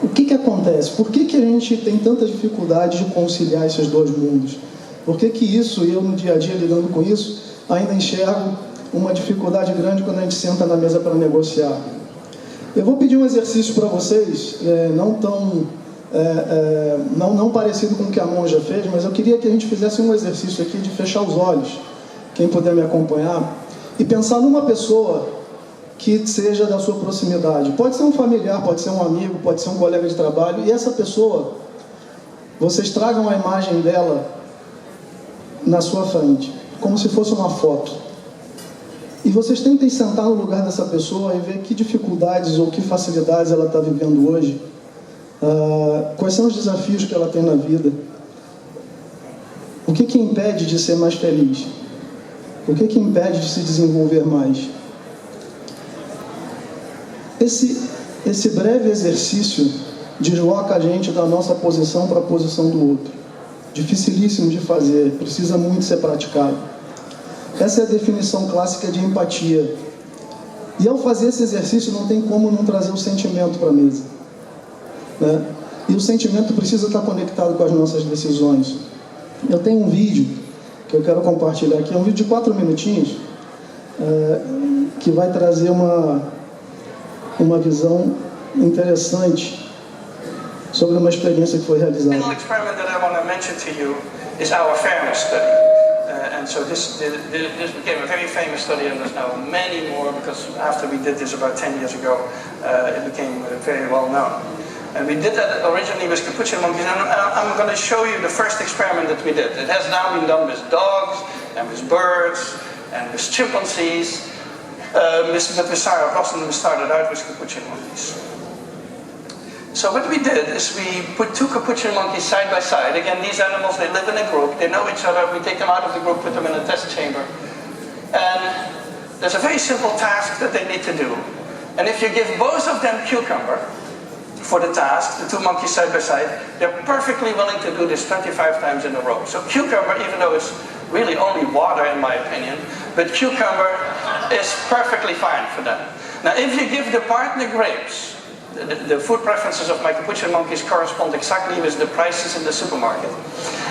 O que acontece? Por que a gente tem tanta dificuldade de conciliar esses dois mundos? Por que isso, e eu no dia a dia lidando com isso, ainda enxergo uma dificuldade grande quando a gente senta na mesa para negociar? Eu vou pedir um exercício para vocês, não parecido com o que a monja fez, mas eu queria que a gente fizesse um exercício aqui de fechar os olhos, quem puder me acompanhar, e pensar numa pessoa que seja da sua proximidade. Pode ser um familiar, pode ser um amigo, pode ser um colega de trabalho, e essa pessoa, vocês tragam a imagem dela na sua frente, como se fosse uma foto. E vocês tentem sentar no lugar dessa pessoa e ver que dificuldades ou que facilidades ela está vivendo hoje, quais são os desafios que ela tem na vida, o que impede de ser mais feliz, o que impede de se desenvolver mais. Esse breve exercício desloca a gente da nossa posição para a posição do outro. Dificilíssimo de fazer, precisa muito ser praticado. Essa é a definição clássica de empatia. E ao fazer esse exercício não tem como não trazer o sentimento para a mesa, né? E o sentimento precisa estar conectado com as nossas decisões. Eu tenho um vídeo que eu quero compartilhar aqui, é um vídeo de 4 minutinhos, que vai trazer uma visão interessante sobre uma experiência que foi realizada. The experiment that I want to mention to you is our fairness study. And so this became a very famous study, and there's now many more, because after we did this about 10 years ago, it became very well known. And we did that originally with capuchin monkeys, and I'm going to show you the first experiment that we did. It has now been done with dogs, and with birds, and with chimpanzees. But with Sarah Brosnan, we started out with capuchin monkeys. So what we did is we put 2 capuchin monkeys side by side. Again, these animals, they live in a group, they know each other. We take them out of the group, put them in a test chamber. And there's a very simple task that they need to do. And if you give both of them cucumber for the task, the 2 monkeys side by side, they're perfectly willing to do this 25 times in a row. So cucumber, even though it's really only water in my opinion, but cucumber is perfectly fine for them. Now if you give the partner grapes, the food preferences of my capuchin monkeys correspond exactly with the prices in the supermarket.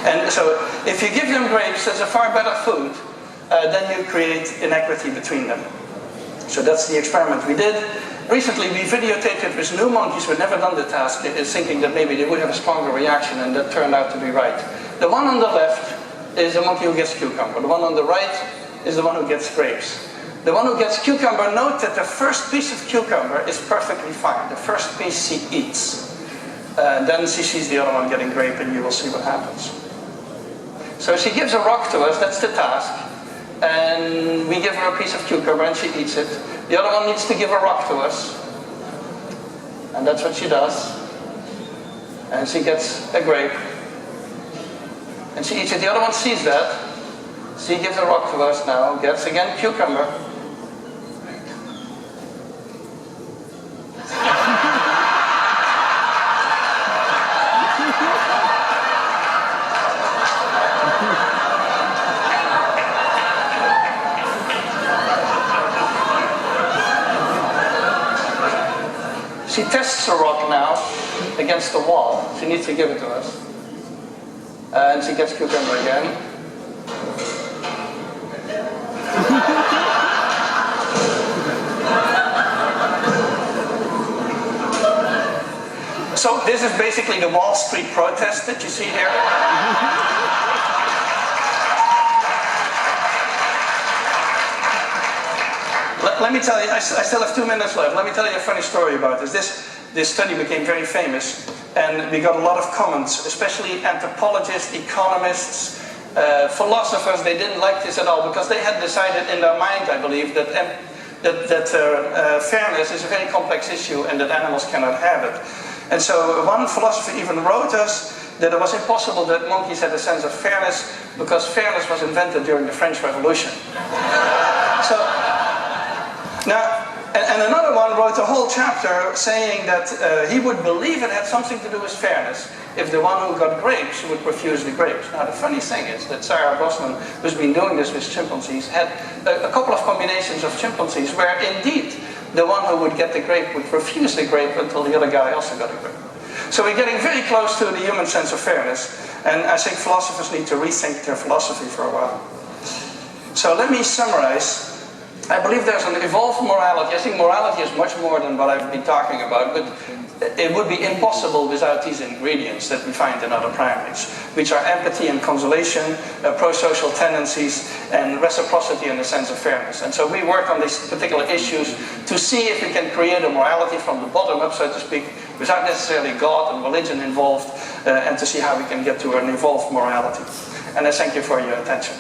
And so if you give them grapes, that's a far better food, then you create inequity between them. So that's the experiment we did. Recently we videotaped it with new monkeys who had never done the task, thinking that maybe they would have a stronger reaction, and that turned out to be right. The one on the left is the monkey who gets cucumber. The one on the right is the one who gets grapes. The one who gets cucumber, note that the first piece of cucumber is perfectly fine. The first piece she eats. Then she sees the other one getting grape, and you will see what happens. So she gives a rock to us, that's the task. And we give her a piece of cucumber and she eats it. The other one needs to give a rock to us. And that's what she does. And she gets a grape. And she eats it. The other one sees that. She gives a rock to us now, gets again cucumber. She tests the rock now against the wall. She needs to give it to us. And she gets cucumber again. So this is basically the Wall Street protest that you see here. Let me tell you, I still have 2 minutes left. Let me tell you a funny story about this. This study became very famous, and we got a lot of comments, especially anthropologists, economists, philosophers. They didn't like this at all, because they had decided in their mind, I believe, that fairness is a very complex issue and that animals cannot have it. And so one philosopher even wrote us that it was impossible that monkeys had a sense of fairness, because fairness was invented during the French Revolution. So, now, and another one wrote a whole chapter saying that he would believe it had something to do with fairness if the one who got grapes would refuse the grapes. Now the funny thing is that Sarah Brosnan, who's been doing this with chimpanzees, had a couple of combinations of chimpanzees where indeed the one who would get the grape would refuse the grape until the other guy also got a grape. So we're getting very close to the human sense of fairness, and I think philosophers need to rethink their philosophy for a while. So let me summarize. I believe there's an evolved morality. I think morality is much more than what I've been talking about, but it would be impossible without these ingredients that we find in other primates, which are empathy and consolation, pro-social tendencies, and reciprocity in the sense of fairness. And so we work on these particular issues to see if we can create a morality from the bottom up, so to speak, without necessarily God and religion involved, and to see how we can get to an evolved morality. And I thank you for your attention.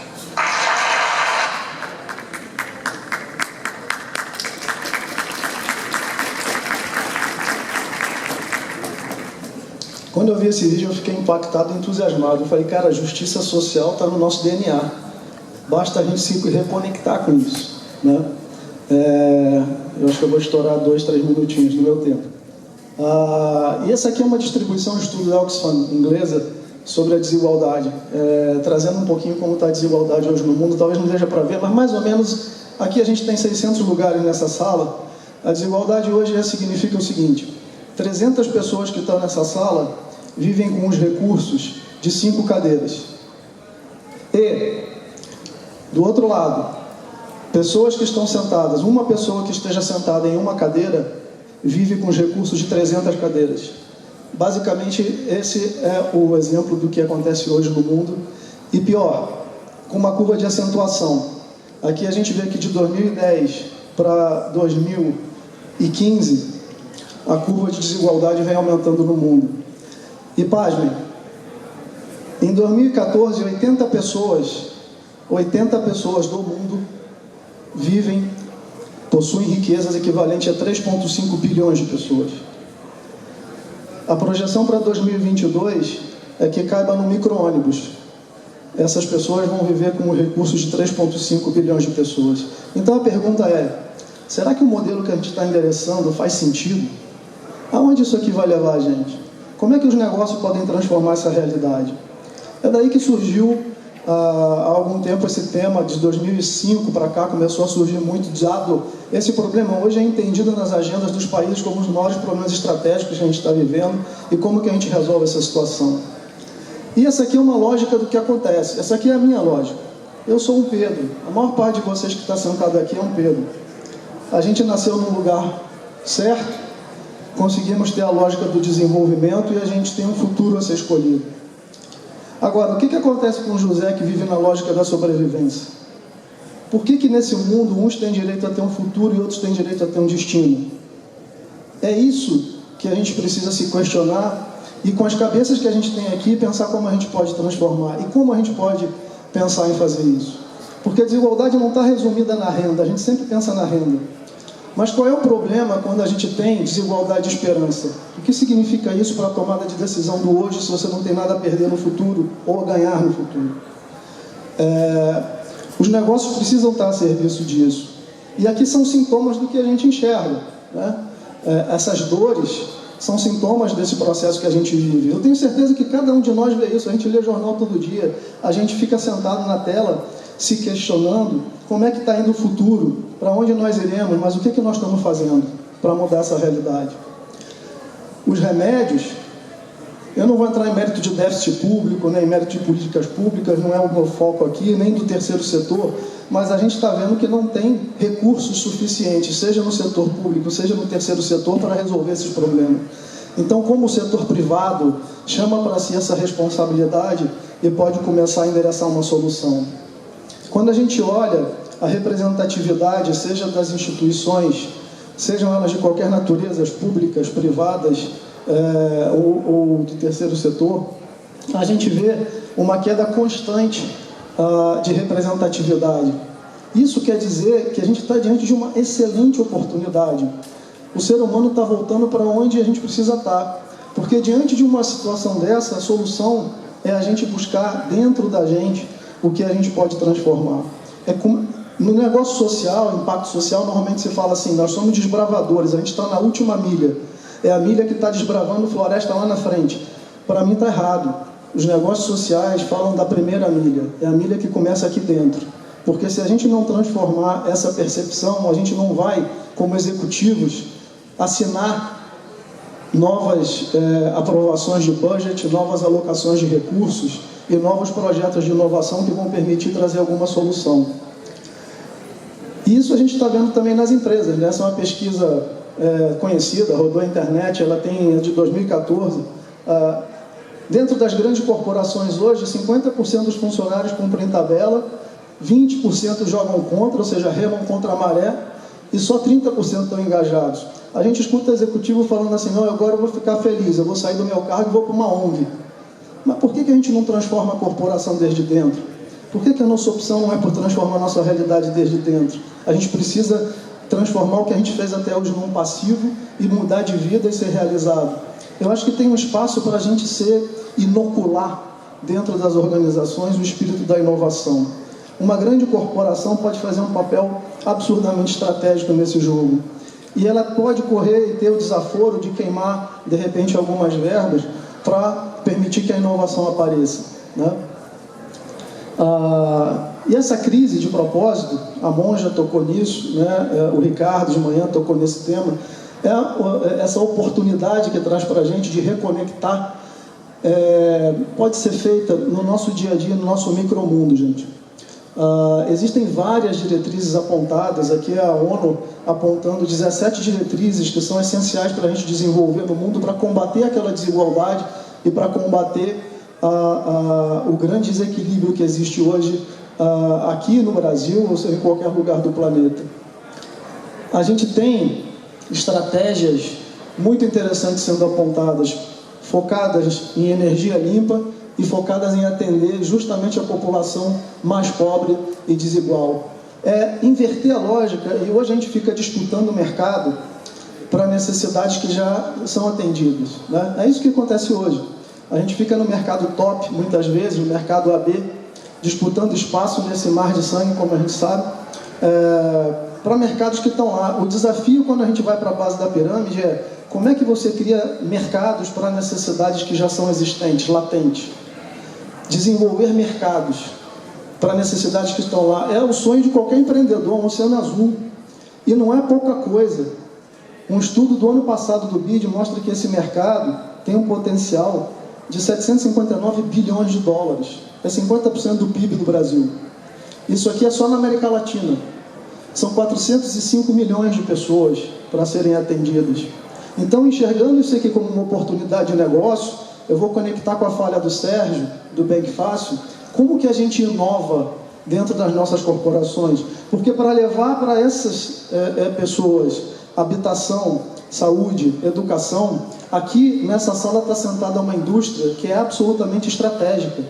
Quando eu vi esse vídeo, eu fiquei impactado e entusiasmado. Eu falei, cara, a justiça social está no nosso DNA. Basta a gente se reconectar com isso, né? Eu acho que eu vou estourar 2, 3 minutinhos do meu tempo. E essa aqui é uma distribuição de estudo da Oxfam inglesa sobre a desigualdade, trazendo um pouquinho como está a desigualdade hoje no mundo. Talvez não seja para ver, mas mais ou menos, aqui a gente tem 600 lugares nessa sala. A desigualdade hoje significa o seguinte: 300 pessoas que estão nessa sala vivem com os recursos de 5 cadeiras. E, do outro lado, pessoas que estão sentadas, uma pessoa que esteja sentada em uma cadeira, vive com os recursos de 300 cadeiras. Basicamente, esse é o exemplo do que acontece hoje no mundo. E pior, com uma curva de acentuação. Aqui a gente vê que de 2010 para 2015, a curva de desigualdade vem aumentando no mundo. E pasmem, em 2014, 80 pessoas do mundo possuem riquezas equivalentes a 3,5 bilhões de pessoas. A projeção para 2022 é que caiba no micro-ônibus. Essas pessoas vão viver com recursos de 3,5 bilhões de pessoas. Então a pergunta é, será que o modelo que a gente está endereçando faz sentido? Aonde isso aqui vai levar a gente? Como é que os negócios podem transformar essa realidade? É daí que surgiu, há algum tempo, esse tema. De 2005 para cá começou a surgir muito dado. Esse problema hoje é entendido nas agendas dos países como os maiores problemas estratégicos que a gente está vivendo e como que a gente resolve essa situação. E essa aqui é uma lógica do que acontece. Essa aqui é a minha lógica. Eu sou um Pedro. A maior parte de vocês que está sentado aqui é um Pedro. A gente nasceu num lugar certo, conseguimos ter a lógica do desenvolvimento e a gente tem um futuro a ser escolhido. Agora, o que acontece com o José que vive na lógica da sobrevivência? Por que nesse mundo uns têm direito a ter um futuro e outros têm direito a ter um destino? É isso que a gente precisa se questionar e, com as cabeças que a gente tem aqui, pensar como a gente pode transformar e como a gente pode pensar em fazer isso. Porque a desigualdade não está resumida na renda, a gente sempre pensa na renda. Mas qual é o problema quando a gente tem desigualdade de esperança? O que significa isso para a tomada de decisão do hoje, se você não tem nada a perder no futuro ou a ganhar no futuro? Os negócios precisam estar a serviço disso. E aqui são sintomas do que a gente enxerga, né? Essas dores são sintomas desse processo que a gente vive. Eu tenho certeza que cada um de nós vê isso. A gente lê jornal todo dia, a gente fica sentado na tela se questionando como é que está indo o futuro, para onde nós iremos, mas o que nós estamos fazendo para mudar essa realidade. Os remédios, eu não vou entrar em mérito de déficit público, nem em mérito de políticas públicas, não é o meu foco aqui, nem do terceiro setor, mas a gente está vendo que não tem recursos suficientes, seja no setor público, seja no terceiro setor, para resolver esses problemas. Então, como o setor privado chama para si essa responsabilidade e pode começar a endereçar uma solução. Quando a gente olha a representatividade, seja das instituições, sejam elas de qualquer natureza, públicas, privadas, ou do terceiro setor, a gente vê uma queda constante de representatividade. Isso quer dizer que a gente está diante de uma excelente oportunidade. O ser humano está voltando para onde a gente precisa estar. Porque diante de uma situação dessa, a solução é a gente buscar dentro da gente o que a gente pode transformar. No negócio social, impacto social, normalmente se fala assim, nós somos desbravadores, a gente está na última milha. É a milha que está desbravando floresta lá na frente. Para mim está errado. Os negócios sociais falam da primeira milha. É a milha que começa aqui dentro. Porque se a gente não transformar essa percepção, a gente não vai, como executivos, assinar novas aprovações de budget, novas alocações de recursos e novos projetos de inovação que vão permitir trazer alguma solução. E isso a gente está vendo também nas empresas, né? Essa é uma pesquisa conhecida, rodou a internet, ela tem de 2014. Dentro das grandes corporações hoje, 50% dos funcionários cumprem tabela, 20% jogam contra, ou seja, remam contra a maré, e só 30% estão engajados. A gente escuta o executivo falando assim, não, agora eu vou ficar feliz, eu vou sair do meu cargo e vou para uma ONG. Mas por que a gente não transforma a corporação desde dentro? Por que a nossa opção não é por transformar a nossa realidade desde dentro? A gente precisa transformar o que a gente fez até hoje num passivo e mudar de vida e ser realizado. Eu acho que tem um espaço para a gente inocular dentro das organizações o espírito da inovação. Uma grande corporação pode fazer um papel absurdamente estratégico nesse jogo. E ela pode correr e ter o desaforo de queimar, de repente, algumas verbas para permitir que a inovação apareça, né? E essa crise de propósito, a Monja tocou nisso, né? O Ricardo de manhã tocou nesse tema, essa oportunidade que traz para a gente de reconectar, pode ser feita no nosso dia a dia, no nosso micromundo, gente. Existem várias diretrizes apontadas, aqui a ONU apontando 17 diretrizes que são essenciais para a gente desenvolver no mundo para combater aquela desigualdade e para combater o grande desequilíbrio que existe hoje aqui no Brasil, ou seja, em qualquer lugar do planeta. A gente tem estratégias muito interessantes sendo apontadas, focadas em energia limpa e focadas em atender justamente a população mais pobre e desigual. Inverter a lógica, e hoje a gente fica disputando o mercado para necessidades que já são atendidas, né? É isso que acontece hoje. A gente fica no mercado top, muitas vezes, no mercado AB, disputando espaço nesse mar de sangue, como a gente sabe, para mercados que estão lá. O desafio, quando a gente vai para a base da pirâmide, é como é que você cria mercados para necessidades que já são existentes, latentes. Desenvolver mercados para necessidades que estão lá é o sonho de qualquer empreendedor, um oceano azul. E não é pouca coisa. Um estudo do ano passado do BID mostra que esse mercado tem um potencial de 759 bilhões de dólares. É 50% do PIB do Brasil. Isso aqui é só na América Latina. São 405 milhões de pessoas para serem atendidas. Então, enxergando isso aqui como uma oportunidade de negócio, eu vou conectar com a fala do Sérgio, do Bem Fácil, como que a gente inova dentro das nossas corporações? Porque para levar para essas pessoas habitação, saúde, educação, aqui nessa sala está sentada uma indústria que é absolutamente estratégica.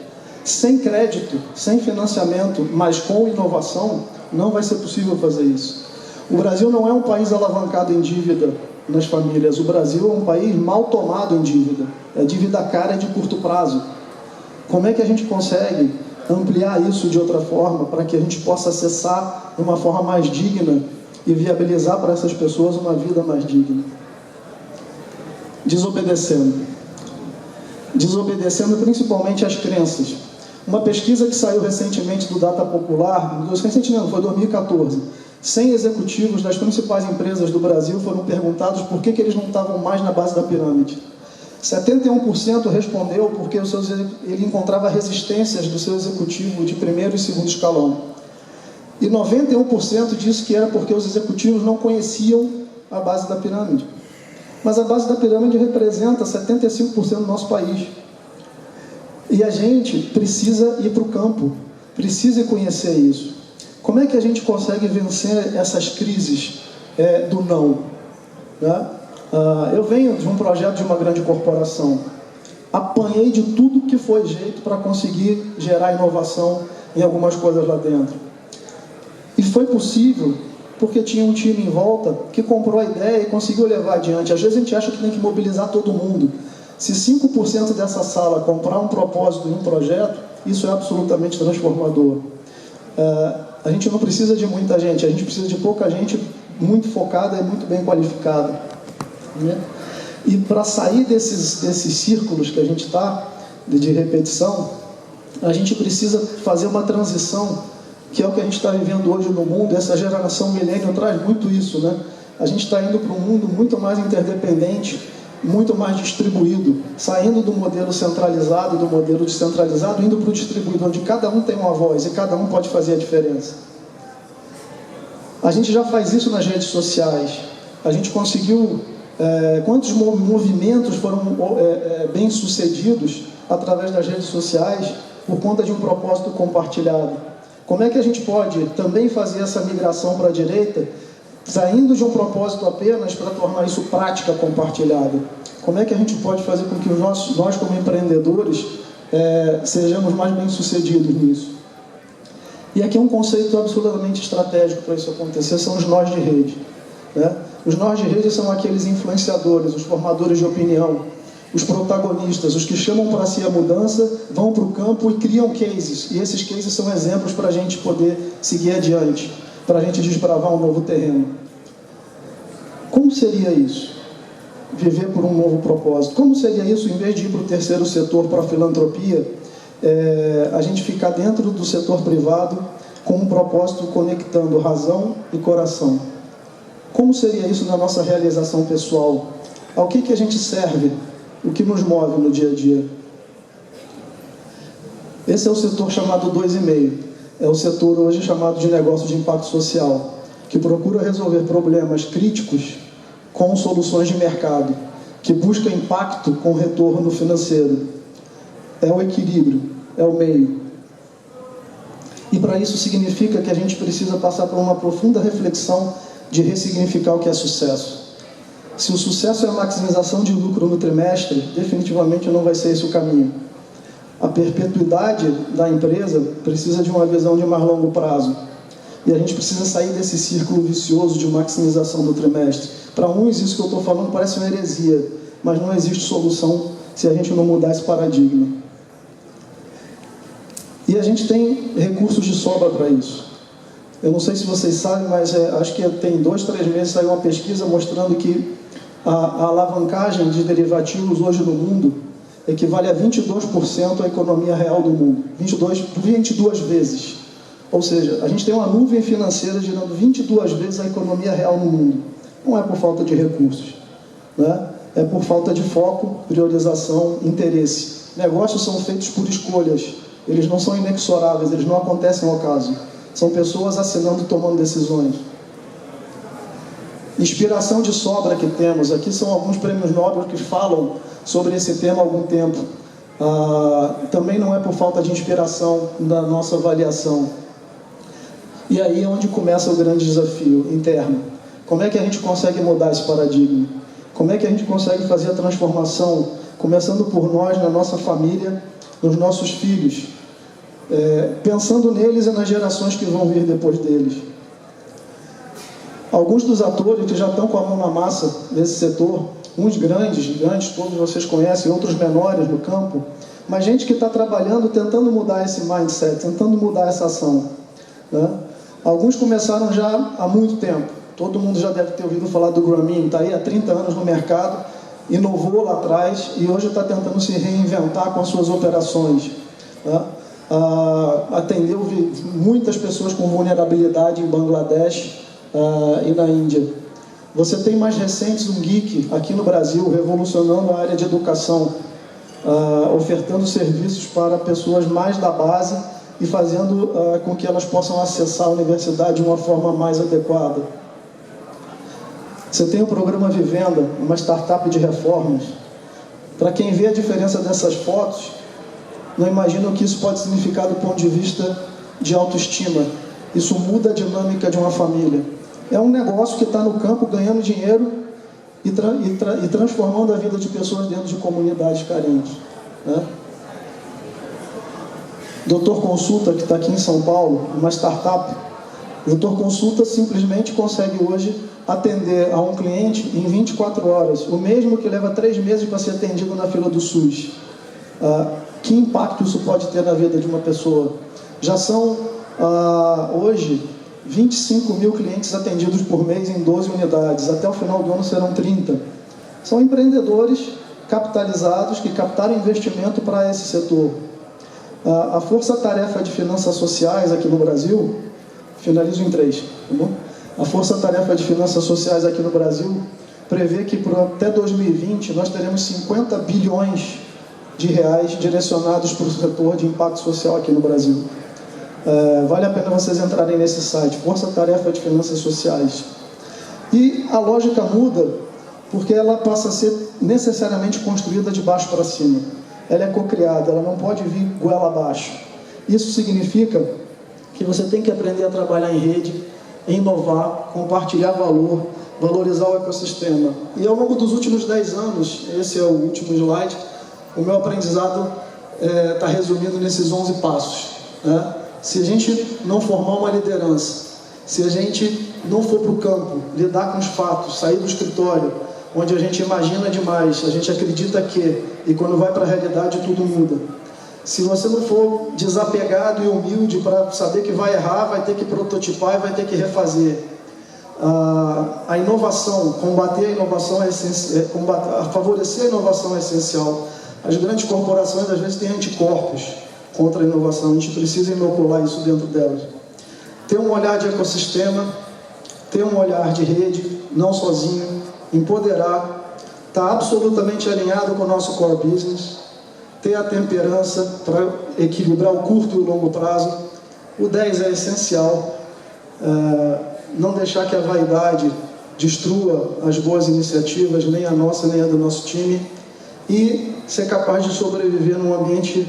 Sem crédito, sem financiamento, mas com inovação, não vai ser possível fazer isso. O Brasil não é um país alavancado em dívida nas famílias. O Brasil é um país mal tomado em dívida. É dívida cara de curto prazo. Como é que a gente consegue ampliar isso de outra forma para que a gente possa acessar de uma forma mais digna e viabilizar para essas pessoas uma vida mais digna? Desobedecendo principalmente às crenças. Uma pesquisa que saiu recentemente do Data Popular, recentemente foi 2014, 100 executivos das principais empresas do Brasil foram perguntados por que eles não estavam mais na base da pirâmide. 71% respondeu porque ele encontrava resistências do seu executivo de primeiro e segundo escalão. E 91% disse que era porque os executivos não conheciam a base da pirâmide. Mas a base da pirâmide representa 75% do nosso país. E a gente precisa ir para o campo, precisa conhecer isso. Como é que a gente consegue vencer essas crises do não? Né? Eu venho de um projeto de uma grande corporação. Apanhei de tudo que foi jeito para conseguir gerar inovação em algumas coisas lá dentro. E foi possível porque tinha um time em volta que comprou a ideia e conseguiu levar adiante. Às vezes a gente acha que tem que mobilizar todo mundo. Se 5% dessa sala comprar um propósito em um projeto, isso é absolutamente transformador. A gente não precisa de muita gente, a gente precisa de pouca gente muito focada e muito bem qualificada, né? E para sair desses círculos que a gente está, de repetição, a gente precisa fazer uma transição, que é o que a gente está vivendo hoje no mundo. Essa geração milênio traz muito isso, né? A gente está indo para um mundo muito mais interdependente muito mais distribuído, saindo do modelo centralizado, do modelo descentralizado, indo para o distribuído, onde cada um tem uma voz e cada um pode fazer a diferença. A gente já faz isso nas redes sociais. A gente conseguiu... quantos movimentos foram bem-sucedidos através das redes sociais por conta de um propósito compartilhado? Como é que a gente pode também fazer essa migração para a direita, saindo de um propósito apenas para tornar isso prática compartilhada? Como é que a gente pode fazer com que nós como empreendedores, sejamos mais bem-sucedidos nisso? E aqui um conceito absolutamente estratégico para isso acontecer, são os nós de rede, né? Os nós de rede são aqueles influenciadores, os formadores de opinião, os protagonistas, os que chamam para si a mudança, vão para o campo e criam cases. E esses cases são exemplos para a gente poder seguir adiante, para a gente desbravar um novo terreno. Como seria isso? Viver por um novo propósito. Como seria isso, em vez de ir para o terceiro setor, para a filantropia, a gente ficar dentro do setor privado com um propósito conectando razão e coração? Como seria isso na nossa realização pessoal? Ao que a gente serve? O que nos move no dia a dia? Esse é o setor chamado 2,5. É o setor hoje chamado de negócio de impacto social, que procura resolver problemas críticos com soluções de mercado, que busca impacto com retorno financeiro. É o equilíbrio, é o meio. E para isso significa que a gente precisa passar por uma profunda reflexão de ressignificar o que é sucesso. Se o sucesso é a maximização de lucro no trimestre, definitivamente não vai ser esse o caminho. A perpetuidade da empresa precisa de uma visão de mais longo prazo. E a gente precisa sair desse círculo vicioso de maximização do trimestre. Para uns, isso que eu estou falando parece uma heresia, mas não existe solução se a gente não mudar esse paradigma. E a gente tem recursos de sobra para isso. Eu não sei se vocês sabem, mas acho que tem 2, 3 meses saiu uma pesquisa mostrando que a alavancagem de derivativos hoje no mundo equivale a 22% da economia real do mundo. 22 vezes. Ou seja, a gente tem uma nuvem financeira gerando 22 vezes a economia real no mundo. Não é por falta de recursos, né? É por falta de foco, priorização, interesse. Negócios são feitos por escolhas. Eles não são inexoráveis, eles não acontecem ao acaso. São pessoas assinando e tomando decisões. Inspiração de sobra que temos. Aqui são alguns prêmios Nobel que falam sobre esse tema há algum tempo. Também não é por falta de inspiração na nossa avaliação. E aí é onde começa o grande desafio interno. Como é que a gente consegue mudar esse paradigma? Como é que a gente consegue fazer a transformação, começando por nós, na nossa família, nos nossos filhos, pensando neles e nas gerações que vão vir depois deles. Alguns dos atores que já estão com a mão na massa nesse setor, uns grandes, gigantes, todos vocês conhecem, outros menores no campo, mas gente que está trabalhando, tentando mudar esse mindset, tentando mudar essa ação, né? Alguns começaram já há muito tempo. Todo mundo já deve ter ouvido falar do Grameen, está aí há 30 anos no mercado, inovou lá atrás e hoje está tentando se reinventar com as suas operações, né? Atendeu muitas pessoas com vulnerabilidade em Bangladesh e na Índia. Você tem mais recentes um geek aqui no Brasil revolucionando a área de educação, ofertando serviços para pessoas mais da base e fazendo com que elas possam acessar a universidade de uma forma mais adequada. Você tem o programa Vivenda, uma startup de reformas. Para quem vê a diferença dessas fotos, não imagina o que isso pode significar do ponto de vista de autoestima. Isso muda a dinâmica de uma família. É um negócio que está no campo ganhando dinheiro e transformando a vida de pessoas dentro de comunidades carentes, né? Doutor Consulta, que está aqui em São Paulo, uma startup. Doutor Consulta simplesmente consegue hoje atender a um cliente em 24 horas, o mesmo que leva 3 meses para ser atendido na fila do SUS. Que impacto isso pode ter na vida de uma pessoa? Já são, hoje, 25 mil clientes atendidos por mês em 12 unidades. Até o final do ano serão 30. São empreendedores capitalizados que captaram investimento para esse setor. A Força Tarefa de Finanças Sociais aqui no Brasil, finalizo em 3, tá bom? A Força Tarefa de Finanças Sociais aqui no Brasil prevê que até 2020 nós teremos 50 bilhões de reais direcionados para o setor de impacto social aqui no Brasil. Vale a pena vocês entrarem nesse site, Força Tarefa de Finanças Sociais. E a lógica muda porque ela passa a ser necessariamente construída de baixo para cima. Ela é cocriada, ela não pode vir goela abaixo. Isso significa que você tem que aprender a trabalhar em rede, inovar, compartilhar valor, valorizar o ecossistema. E ao longo dos últimos 10 anos, esse é o último slide, o meu aprendizado está resumido nesses 11 passos, né? Se a gente não formar uma liderança, se a gente não for para o campo, lidar com os fatos, sair do escritório, onde a gente imagina demais, a gente acredita que, e quando vai para a realidade tudo muda. Se você não for desapegado e humilde para saber que vai errar, vai ter que prototipar e vai ter que refazer. A inovação, combater a inovação é essencial, favorecer a inovação é essencial. As grandes corporações às vezes têm anticorpos contra a inovação, a gente precisa inocular isso dentro delas. Ter um olhar de ecossistema, ter um olhar de rede, não sozinho, empoderar, estar absolutamente alinhado com o nosso core business, ter a temperança para equilibrar o curto e o longo prazo. O 10 é essencial, não deixar que a vaidade destrua as boas iniciativas, nem a nossa, nem a do nosso time, e ser capaz de sobreviver num ambiente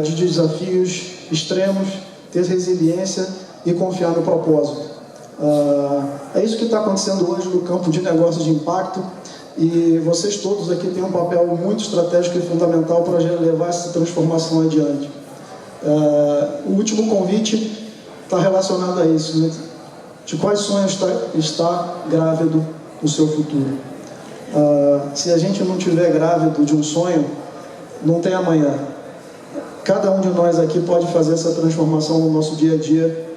de desafios extremos, ter resiliência e confiar no propósito. É isso que está acontecendo hoje no campo de negócios de impacto, e vocês todos aqui têm um papel muito estratégico e fundamental para levar essa transformação adiante. O último convite está relacionado a isso, né? De quais sonhos está grávido o seu futuro? Se a gente não estiver grávido de um sonho, não tem amanhã. Cada um de nós aqui pode fazer essa transformação no nosso dia a dia.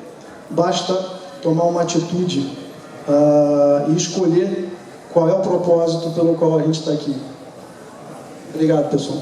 Basta tomar uma atitude e escolher qual é o propósito pelo qual a gente está aqui. Obrigado, pessoal.